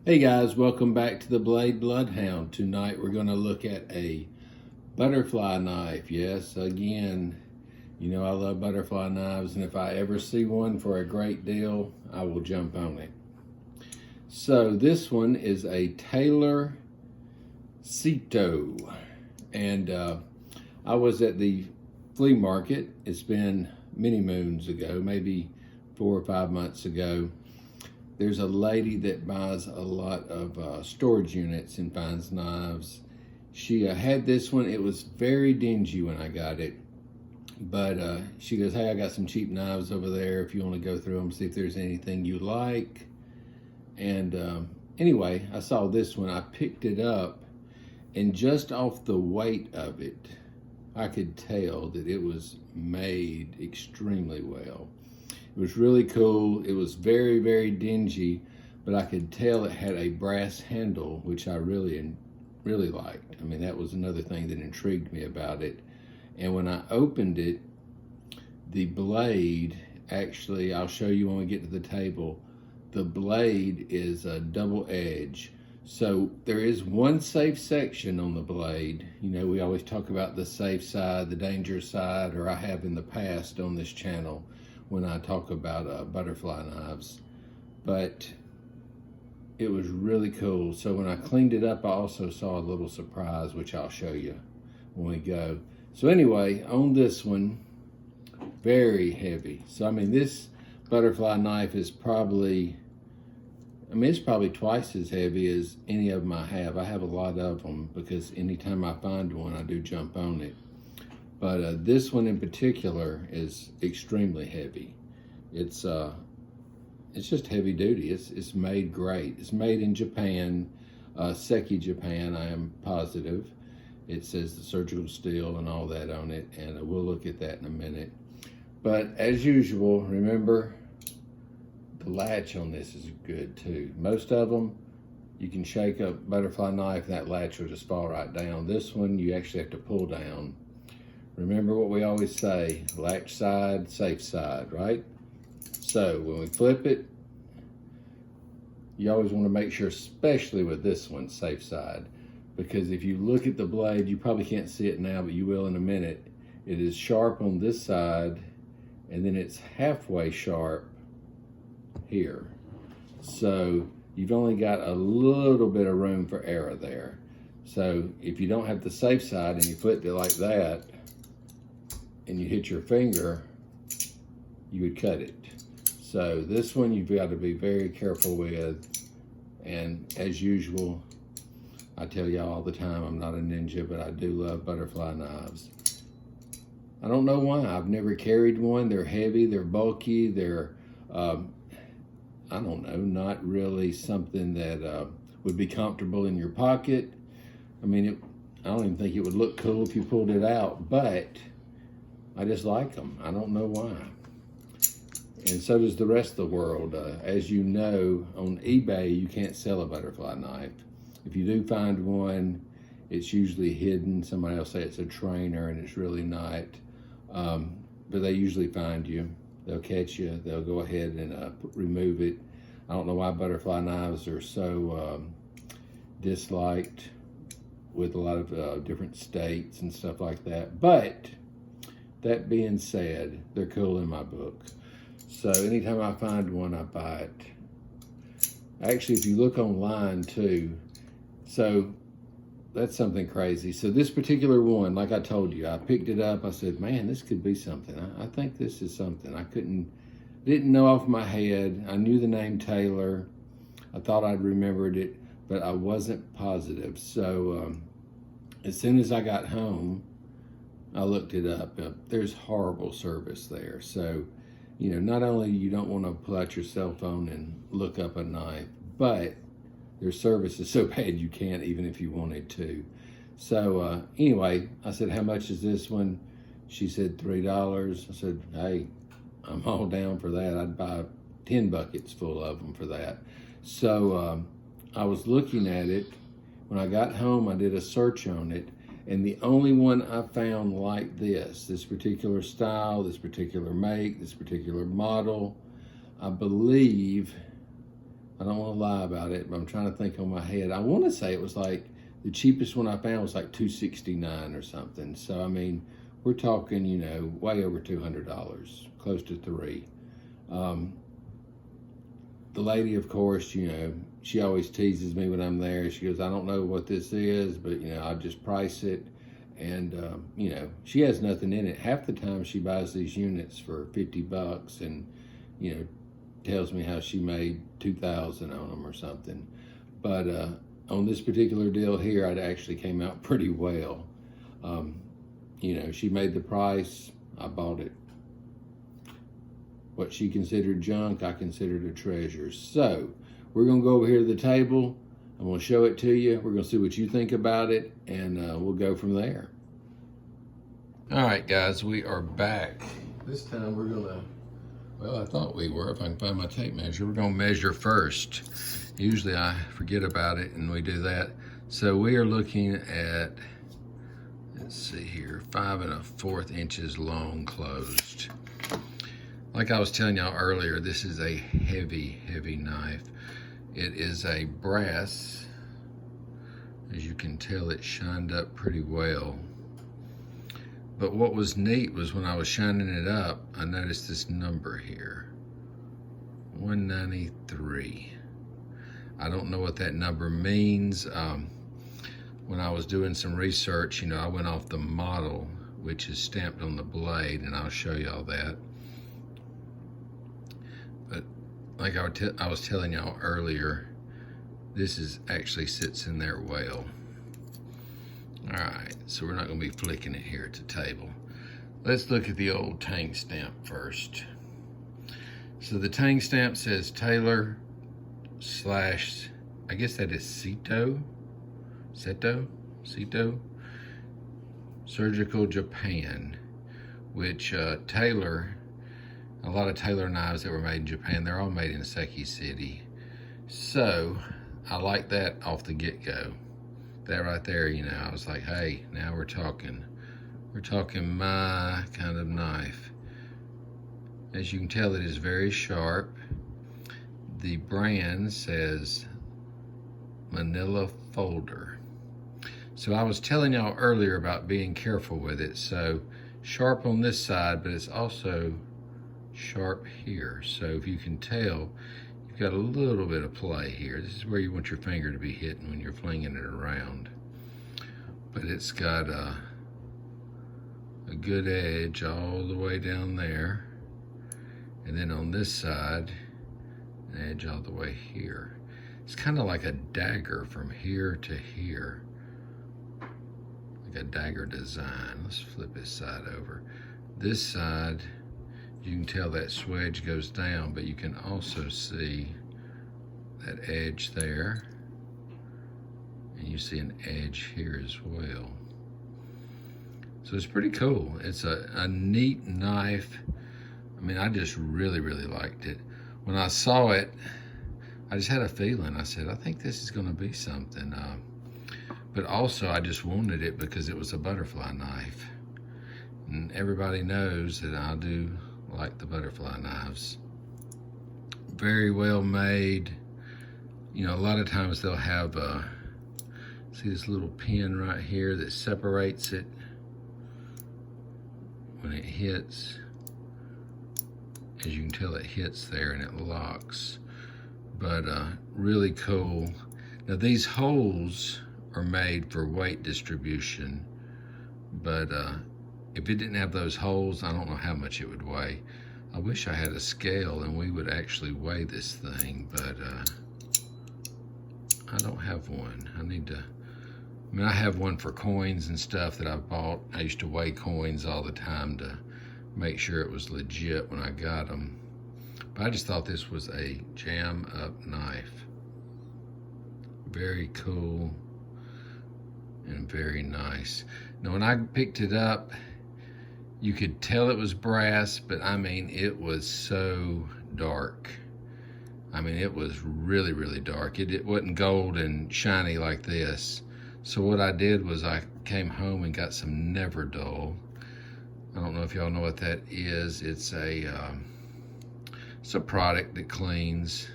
Hey guys, welcome back to the Blade Bloodhound. Tonight we're going to look at a butterfly knife. Yes, again, you know I love butterfly knives, and if I ever see one for a great deal, I will jump on it. So this one is a Taylor Seto, and I was at the flea market. It's been many moons ago, maybe 4 or 5 months ago. There's a lady that buys a lot of storage units and finds knives. She had this one. It was very dingy when I got it. But she goes, hey, I got some cheap knives over there if you want to go through them, see if there's anything you like. And anyway, I saw this one. I picked it up, and just off the weight of it, I could tell that it was made extremely well. It was really cool. It was very, very dingy, but I could tell it had a brass handle, which I really liked. I mean, that was another thing that intrigued me about it. And when I opened it, the blade, actually, I'll show you when we get to the table, the blade is a double edge. So there is one safe section on the blade. You know, we always talk about the safe side, the danger side, or I have in the past on this channel when I talk about butterfly knives. But it was really cool. So when I cleaned it up, I also saw a little surprise, which I'll show you when we go. So anyway, on this one, very heavy. So I mean, this butterfly knife is probably, it's probably twice as heavy as any of them I have. I have a lot of them because anytime I find one, I do jump on it. But this one in particular is extremely heavy. It's just heavy duty. It's made great. It's made in Japan, Seki, Japan, I am positive. It says the surgical steel and all that on it, and we'll look at that in a minute. But as usual, remember, the latch on this is good too. Most of them, you can shake a butterfly knife and that latch will just fall right down. This one, you actually have to pull down. Remember what we always say, latch side, safe side, right? So when we flip it, you always want to make sure, especially with this one, safe side, because if you look at the blade, you probably can't see it now, but you will in a minute. It is sharp on this side, and then it's halfway sharp here. So you've only got a little bit of room for error there. So if you don't have the safe side and you flip it like that, and you hit your finger, you would cut it. So this one you've got to be very careful with. And as usual, I tell y'all all the time, I'm not a ninja, but I do love butterfly knives. I don't know why. I've never carried one. They're heavy, they're bulky, they're, I don't know, not really something that would be comfortable in your pocket. I mean, I don't even think it would look cool if you pulled it out, but I just like them. I don't know why. And so does the rest of the world. As you know, on eBay, you can't sell a butterfly knife. If you do find one, it's usually hidden. Somebody else say it's a trainer and it's really not. But they usually find you. They'll catch you. They'll go ahead and remove it. I don't know why butterfly knives are so disliked with a lot of different states and stuff like that. But that being said, they're cool in my book. So anytime I find one, I buy it. Actually, if you look online too, so that's something crazy. So this particular one, like I told you, I picked it up. I said, man, this could be something. I think this is something. Didn't know off my head. I knew the name Taylor. I thought I'd remembered it, but I wasn't positive. So as soon as I got home, I looked it up. There's horrible service there. So, you know, not only you don't want to pull out your cell phone and look up a knife, but their service is so bad you can't even if you wanted to. So anyway, I said, how much is this one? She said $3. I said, hey, I'm all down for that. I'd buy 10 buckets full of them for that. So I was looking at it. When I got home, I did a search on it. And the only one I found like this particular style, this particular make, this particular model, I believe I don't want to lie about it, but I'm trying to think on my head. I want to say it was like the cheapest one I found was like $269 or something. So I mean, we're talking, you know, way over $200, close to $300. The lady, of course, you know, she always teases me when I'm there. She goes, I don't know what this is, but, you know, I just price it. And, you know, she has nothing in it. Half the time she buys these units for $50 and, you know, tells me how she made $2,000 on them or something. But on this particular deal here, it actually came out pretty well. You know, she made the price, I bought it. What she considered junk, I considered a treasure. So we're gonna go over here to the table. I'm gonna show it to you. We're gonna see what you think about it, and we'll go from there. All right, guys, we are back. This time we're gonna, well, I thought we were, if I can find my tape measure. We're gonna measure first. Usually I forget about it and we do that. So we are looking at, let's see here, 5 1/4 inches long closed. Like I was telling y'all earlier, this is a heavy, heavy knife. It is a brass. As you can tell, it shined up pretty well. But what was neat was when I was shining it up, I noticed this number here, 193. I don't know what that number means. When I was doing some research, you know, I went off the model, which is stamped on the blade, and I'll show y'all that. But like I was telling y'all earlier, this is actually sits in there well. All right, so we're not gonna be flicking it here at the table. Let's look at the old tang stamp first. So the tang stamp says Taylor / I guess that is Seto Surgical Japan, which Taylor, a lot of Taylor knives that were made in Japan, they're all made in Seki City. So I like that off the get-go. That right there, you know, I was like, hey, now we're talking my kind of knife. As you can tell, it is very sharp. The brand says Manila Folder. So I was telling y'all earlier about being careful with it. So sharp on this side, but it's also sharp here. So if you can tell, you've got a little bit of play here. This is where you want your finger to be hitting when you're flinging it around. But it's got a good edge all the way down there. And then on this side, an edge all the way here. It's kind of like a dagger from here to here. Like a dagger design. Let's flip this side over. This side, you can tell that swedge goes down, but you can also see that edge there. And you see an edge here as well. So it's pretty cool. It's a neat knife. I mean, I just really, really liked it. When I saw it, I just had a feeling. I said, I think this is gonna be something. But also, I just wanted it because it was a butterfly knife. And everybody knows that I do like the butterfly knives. Very well made. You know, a lot of times they'll have, see this little pin right here that separates it when it hits. As you can tell, it hits there and it locks. But really cool. Now these holes are made for weight distribution, but if it didn't have those holes, I don't know how much it would weigh. I wish I had a scale and we would actually weigh this thing, but I don't have one. I mean, I have one for coins and stuff that I've bought. I used to weigh coins all the time to make sure it was legit when I got them. But I just thought this was a jam-up knife. Very cool and very nice. Now, when I picked it up, you could tell it was brass, but I mean, it was so dark. I mean, it was really, really dark. It wasn't gold and shiny like this. So what I did was I came home and got some Never Dull. I don't know if y'all know what that is. It's a product that cleans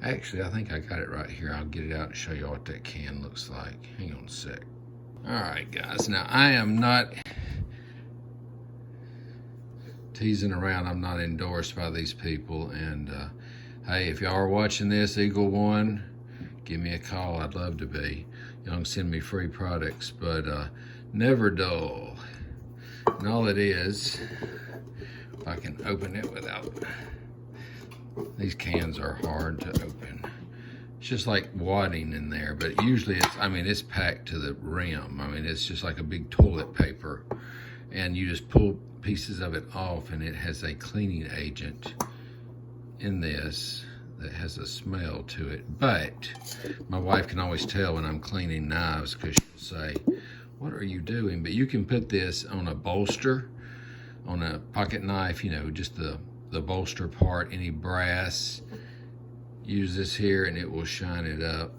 Actually, I think I got it right here. I'll get it out and show you what that can looks like. Hang on a sec. All right, guys. Now, I am not teasing around. I'm not endorsed by these people. And hey, if y'all are watching this, Eagle One, give me a call. I'd love to be. Y'all can send me free products, but never dull. And all it is, if I can open it without, these cans are hard to open. It's just like wadding in there, but usually it's packed to the rim. I mean, it's just like a big toilet paper, and you just pull pieces of it off, and it has a cleaning agent in this that has a smell to it. But my wife can always tell when I'm cleaning knives, because she'll say, "What are you doing?" But you can put this on a bolster, on a pocket knife, just the bolster part, any brass. Use this here and it will shine it up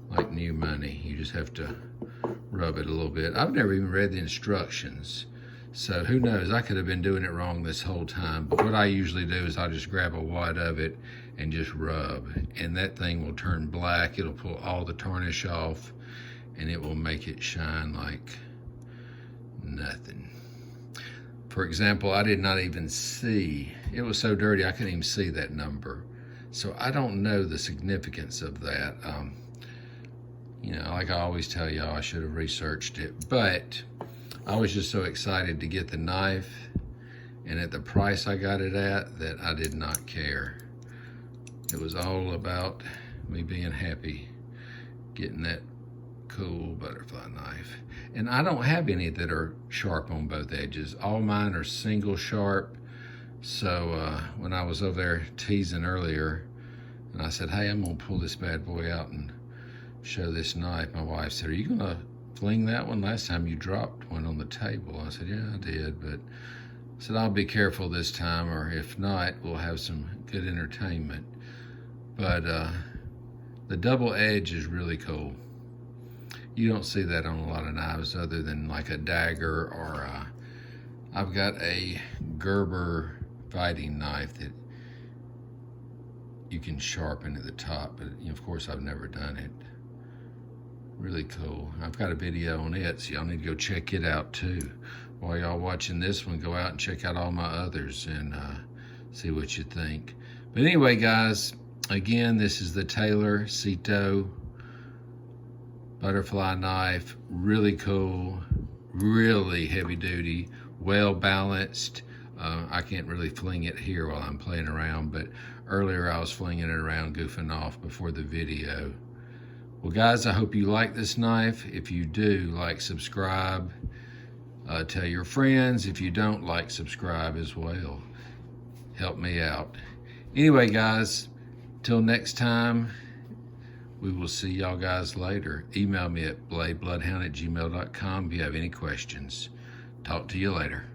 like new money. You just have to rub it a little bit. I've never even read the instructions, so who knows? I could have been doing it wrong this whole time. But what I usually do is I'll just grab a wad of it and just rub, and that thing will turn black. It'll pull all the tarnish off, and it will make it shine like nothing. For example, I did not even see, it was so dirty I couldn't even see that number. So I don't know the significance of that. Like I always tell y'all, I should have researched it, but I was just so excited to get the knife, and at the price I got it at, that I did not care. It was all about me being happy getting that cool butterfly knife. And I don't have any that are sharp on both edges. All mine are single sharp. So when I was over there teasing earlier, and I said, "Hey, I'm gonna pull this bad boy out and show this knife," my wife said, "Are you gonna fling that one? Last time you dropped one on the table." I said, "Yeah, I did," but I said, "I'll be careful this time, or if not, we'll have some good entertainment." But the double edge is really cool. You don't see that on a lot of knives other than like a dagger, or I've got a Gerber fighting knife that you can sharpen at the top, but of course I've never done it. Really cool. I've got a video on it, so y'all need to go check it out too. While y'all watching this one, go out and check out all my others and see what you think. But anyway, guys, again, this is the Taylor Seto butterfly knife. Really cool, really heavy duty, well balanced. I can't really fling it here while I'm playing around, but earlier I was flinging it around, goofing off before the video. Well, guys, I hope you like this knife. If you do, like, subscribe, tell your friends. If you don't, like, subscribe as well. Help me out. Anyway, guys, till next time, we will see y'all guys later. Email me at bladebloodhound@gmail.com if you have any questions. Talk to you later.